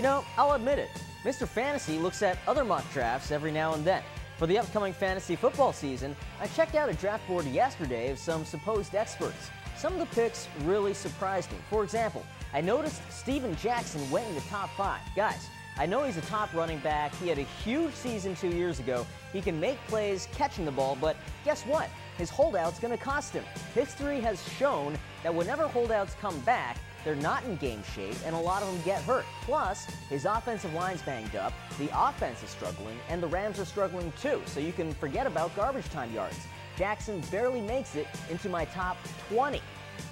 I'll admit it. Mr. Fantasy looks at other mock drafts every now and then. For the upcoming fantasy football season, I checked out a draft board yesterday of some supposed experts. Some of the picks really surprised me. For example, I noticed Steven Jackson went in the top 5. Guys, I know he's a top running back. He had a huge season 2 years ago. He can make plays catching the ball, but guess what? His holdout's going to cost him. History has shown that whenever holdouts come back, they're not in game shape, and a lot of them get hurt. Plus, his offensive line's banged up, the offense is struggling, and the Rams are struggling too, so you can forget about garbage time yards. Jackson barely makes it into my top 20.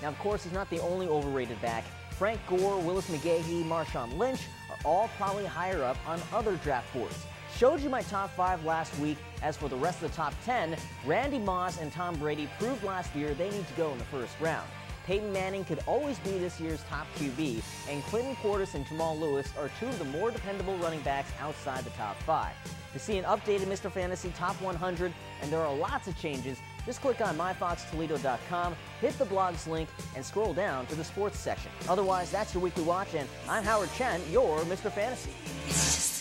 Now, of course, he's not the only overrated back. Frank Gore, Willis McGahee, Marshawn Lynch are all probably higher up on other draft boards. Showed you my top 5 last week. As for the rest of the top 10, Randy Moss and Tom Brady proved last year they need to go in the first round. Peyton Manning could always be this year's top QB, and Clinton Portis and Jamal Lewis are 2 of the more dependable running backs outside the top 5. To see an updated Mr. Fantasy Top 100, and there are lots of changes, just click on myfoxtoledo.com, hit the blog's link, and scroll down to the sports section. Otherwise, that's your weekly watch, and I'm Howard Chen, your Mr. Fantasy.